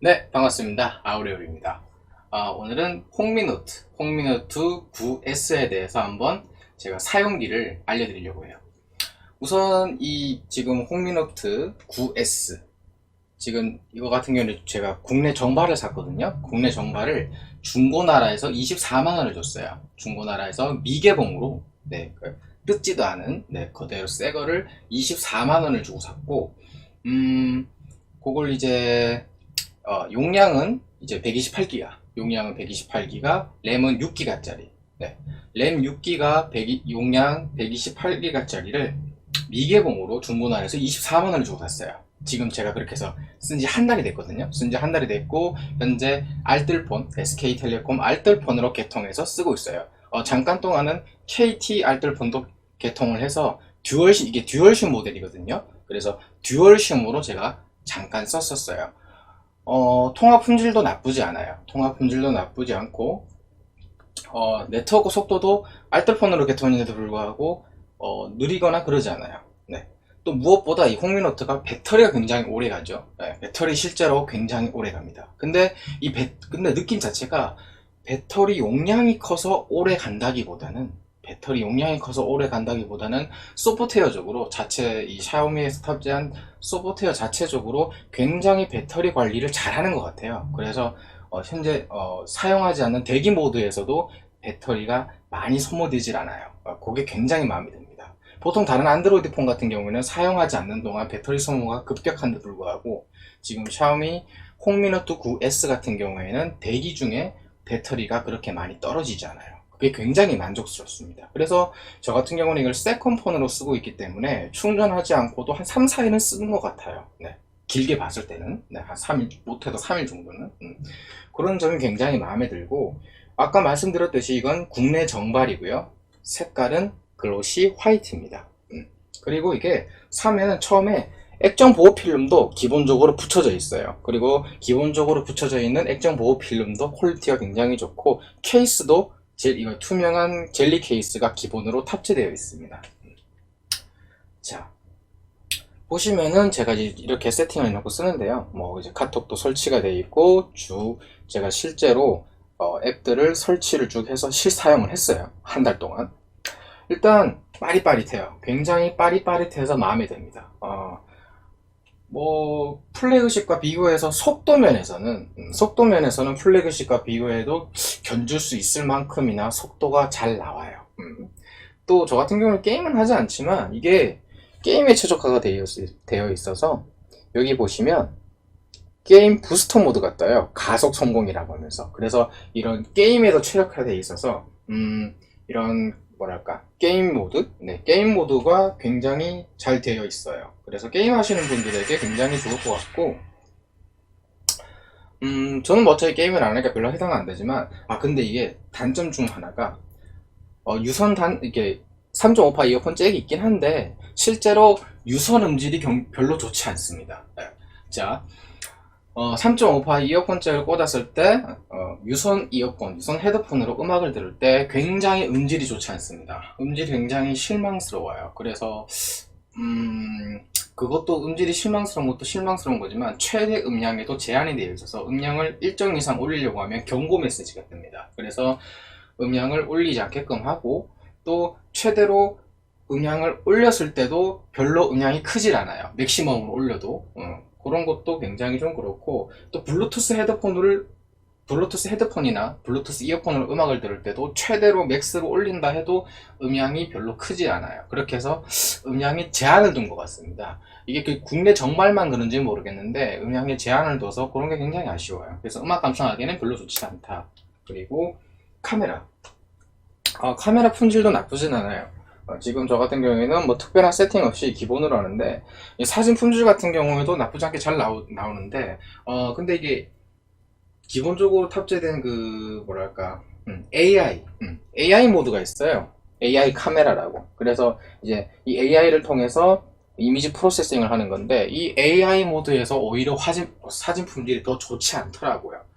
네, 반갑습니다. 아우레올입니다. 오늘은 홍미노트 9S에 대해서 한번 제가 사용기를 알려드리려고 해요. 우선 이 지금 홍미노트 9S 지금 이거 같은 경우는 제가 국내 정발을 샀거든요. 국내 정발을 중고나라에서 24만 원을 줬어요. 중고나라에서 미개봉으로 뜯지도 않은 그대로 새 거를 24만 원을 주고 샀고 그걸 이제 용량은 이제 128기가, 용량은 128기가, 램은 6기가짜리. 네. 램 6기가, 용량 128기가짜리를 미개봉으로 중고나라에서 24만원을 주고 샀어요. 지금 제가 그렇게 해서 쓴지 한 달이 됐거든요. 쓴지 한 달이 됐고, 현재 알뜰폰, SK텔레콤 알뜰폰으로 개통해서 쓰고 있어요. 잠깐 동안은 KT 알뜰폰도 개통을 해서 듀얼심, 이게 듀얼심 모델이거든요. 그래서 듀얼심으로 제가 잠깐 썼었어요. 통화 품질도 나쁘지 않아요. 통화 품질도 나쁘지 않고, 네트워크 속도도 알뜰폰으로 개통했는데도 불구하고, 느리거나 그러지 않아요. 네. 또 무엇보다 이 홍미노트가 배터리가 굉장히 오래 가죠. 네, 배터리 실제로 굉장히 오래 갑니다. 근데 근데 느낌 자체가 배터리 용량이 커서 오래 간다기보다는 소프트웨어적으로 이 샤오미에서 탑재한 소프트웨어 자체적으로 굉장히 배터리 관리를 잘하는 것 같아요. 그래서 현재 사용하지 않는 대기 모드에서도 배터리가 많이 소모되질 않아요. 그게 굉장히 마음에 듭니다. 보통 다른 안드로이드 폰 같은 경우에는 사용하지 않는 동안 배터리 소모가 급격한데 불구하고 지금 샤오미 홍미노트 9S 같은 경우에는 대기 중에 배터리가 그렇게 많이 떨어지지 않아요. 그게 굉장히 만족스럽습니다. 그래서 저 같은 경우는 이걸 세컨폰으로 쓰고 있기 때문에 충전하지 않고도 한 3, 4일은 쓰는 것 같아요. 네. 길게 봤을 때는 한 3일, 못해도 3일 정도는 그런 점이 굉장히 마음에 들고, 아까 말씀드렸듯이 이건 국내 정발이고요. 색깔은 글로시 화이트입니다. 그리고 이게 사면은 처음에 액정 보호 필름도 기본적으로 붙여져 있어요. 그리고 기본적으로 붙여져 있는 액정 보호 필름도 퀄리티가 굉장히 좋고, 케이스도 이거 투명한 젤리 케이스가 기본으로 탑재되어 있습니다. 자, 보시면은 제가 이렇게 세팅을 해놓고 쓰는데요. 뭐 이제 카톡도 설치가 되어 있고, 제가 실제로 앱들을 설치를 쭉 해서 실사용을 했어요. 한 달 동안. 일단 빠릿빠릿해요. 굉장히 빠릿빠릿해서 마음에 듭니다. 뭐 플래그십과 비교해서 속도 면에서는 플래그십과 비교해도 견줄 수 있을 만큼이나 속도가 잘 나와요. 또 저 같은 경우는 게임은 하지 않지만 이게 게임에 최적화가 되어 있어서, 여기 보시면 게임 부스터 모드가 떠요. 가속 성공이라고 하면서. 그래서 이런 게임에도 최적화되어 있어서 이런 뭐랄까 게임 모드가 굉장히 잘 되어 있어요. 그래서 게임 하시는 분들에게 굉장히 좋을 것 같고, 저는 뭐 어차피 게임을 안 하니까 별로 해당은 안 되지만, 근데 이게 단점 중 하나가 이게 3.5파 이어폰 잭이 있긴 한데 실제로 유선 음질이 별로 좋지 않습니다. 네. 자, 3.5파 이어폰 잭을 꽂았을 때 유선 헤드폰으로 음악을 들을 때 굉장히 음질이 좋지 않습니다. 음질이 굉장히 실망스러워요. 그래서 그것도 음질이 실망스러운 것도 실망스러운 거지만, 최대 음량에도 제한이 되어 있어서 음량을 일정 이상 올리려고 하면 경고 메시지가 뜹니다. 그래서 음량을 올리지 않게끔 하고, 또 최대로 음량을 올렸을 때도 별로 음량이 크질 않아요. 맥시멈으로 올려도. 그런 것도 굉장히 좀 그렇고, 또 블루투스 헤드폰이나 블루투스 이어폰으로 음악을 들을 때도 최대로 맥스로 올린다 해도 음량이 별로 크지 않아요. 그렇게 해서 음량에 제한을 둔 것 같습니다. 이게 국내 정발만 그런지 모르겠는데 음량에 제한을 둬서 그런 게 굉장히 아쉬워요. 그래서 음악 감상하기에는 별로 좋지 않다. 그리고 카메라 품질도 나쁘진 않아요. 지금 저 같은 경우에는 뭐 특별한 세팅 없이 기본으로 하는데, 사진 품질 같은 경우에도 나쁘지 않게 잘 나오는데, 근데 이게 기본적으로 탑재된 AI 모드가 있어요. AI 카메라라고. 그래서 이제 이 AI를 통해서 이미지 프로세싱을 하는 건데, 이 AI 모드에서 오히려 사진 품질이 더 좋지 않더라고요.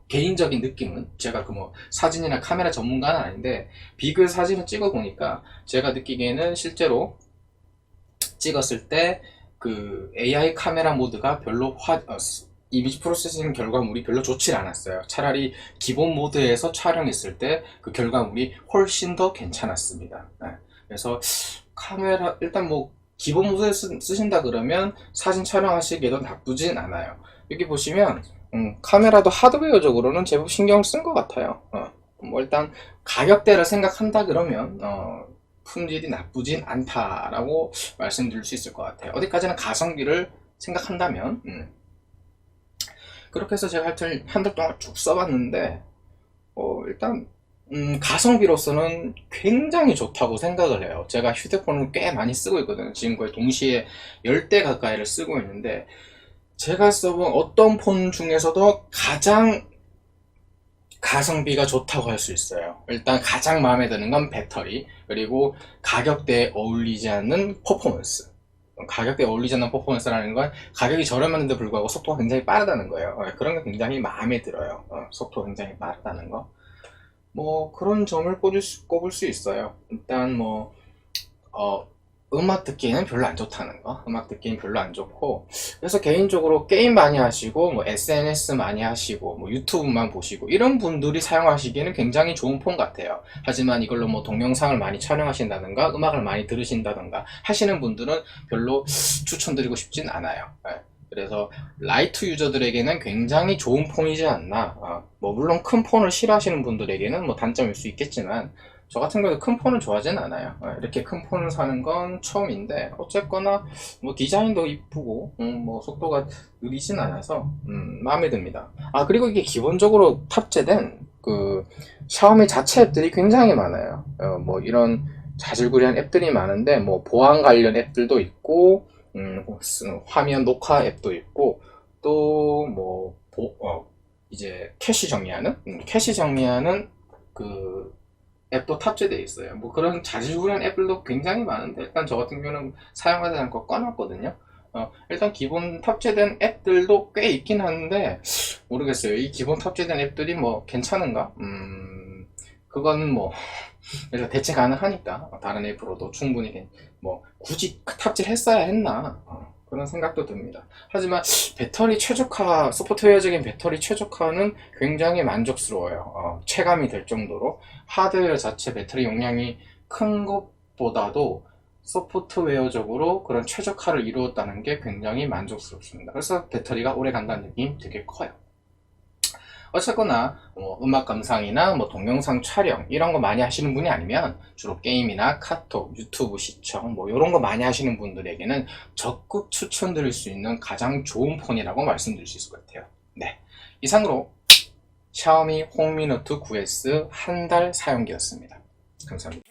개인적인 느낌은, 제가 사진이나 카메라 전문가는 아닌데 비교해서 사진을 찍어 보니까 제가 느끼기에는 실제로 찍었을 때 그 AI 카메라 모드가 별로 이미지 프로세싱 결과물이 별로 좋지 않았어요. 차라리 기본 모드에서 촬영했을 때 그 결과물이 훨씬 더 괜찮았습니다. 네. 그래서 카메라 일단 뭐 기본 모드에 쓰신다 그러면 사진 촬영하시기에도 나쁘진 않아요. 여기 보시면 카메라도 하드웨어적으로는 제법 신경을 쓴 것 같아요. 뭐 일단 가격대를 생각한다 그러면 품질이 나쁘진 않다라고 말씀드릴 수 있을 것 같아요. 어디까지나 가성비를 생각한다면 그렇게 해서 제가 하여튼 한 달 동안 쭉 써봤는데 일단 가성비로서는 굉장히 좋다고 생각을 해요. 제가 휴대폰을 꽤 많이 쓰고 있거든요. 지금 거의 동시에 10대 가까이를 쓰고 있는데 제가 써본 어떤 폰 중에서도 가장 가성비가 좋다고 할 수 있어요. 일단 가장 마음에 드는 건 배터리, 그리고 가격대에 어울리지 않는 퍼포먼스. 가격대에 어울리지 않는 퍼포먼스라는 건 가격이 저렴한데 불구하고 속도가 굉장히 빠르다는 거예요. 그런 게 굉장히 마음에 들어요. 속도가 굉장히 빠르다는 거. 뭐 그런 점을 꼽을 수 있어요. 일단 뭐 음악 듣기에는 별로 안 좋다는 거. 음악 듣기는 별로 안 좋고, 그래서 개인적으로 게임 많이 하시고 뭐 SNS 많이 하시고 뭐 유튜브만 보시고 이런 분들이 사용하시기에는 굉장히 좋은 폰 같아요. 하지만 이걸로 뭐 동영상을 많이 촬영하신다든가 음악을 많이 들으신다든가 하시는 분들은 별로 추천드리고 싶진 않아요. 그래서 라이트 유저들에게는 굉장히 좋은 폰이지 않나. 뭐 물론 큰 폰을 싫어하시는 분들에게는 뭐 단점일 수 있겠지만 저 같은 경우도 큰 폰을 좋아하진 않아요. 이렇게 큰 폰을 사는 건 처음인데 어쨌거나 뭐 디자인도 이쁘고 뭐 속도가 느리진 않아서 마음에 듭니다. 그리고 이게 기본적으로 탑재된 그 샤오미 자체 앱들이 굉장히 많아요. 뭐 이런 자질구레한 앱들이 많은데 뭐 보안 관련 앱들도 있고 화면 녹화 앱도 있고 또 뭐 이제 캐시 정리하는 그 앱도 탑재되어 있어요. 뭐 그런 자질구레한 앱들도 굉장히 많은데 일단 저 같은 경우는 사용하지 않고 꺼놨거든요. 일단 기본 탑재된 앱들도 꽤 있긴 한데 모르겠어요. 이 기본 탑재된 앱들이 뭐 괜찮은가? 그건 뭐 일단 대체 가능하니까 다른 앱으로도 충분히 뭐 굳이 탑재를 했어야 했나 그런 생각도 듭니다. 하지만 배터리 최적화, 소프트웨어적인 배터리 최적화는 굉장히 만족스러워요. 체감이 될 정도로 하드웨어 자체 배터리 용량이 큰 것보다도 소프트웨어적으로 그런 최적화를 이루었다는 게 굉장히 만족스럽습니다. 그래서 배터리가 오래 간다는 느낌이 되게 커요. 어쨌거나 뭐 음악 감상이나 뭐 동영상 촬영 이런 거 많이 하시는 분이 아니면 주로 게임이나 카톡, 유튜브 시청 뭐 이런 거 많이 하시는 분들에게는 적극 추천드릴 수 있는 가장 좋은 폰이라고 말씀드릴 수 있을 것 같아요. 네, 이상으로 샤오미 홍미노트 9S 한 달 사용기였습니다. 감사합니다.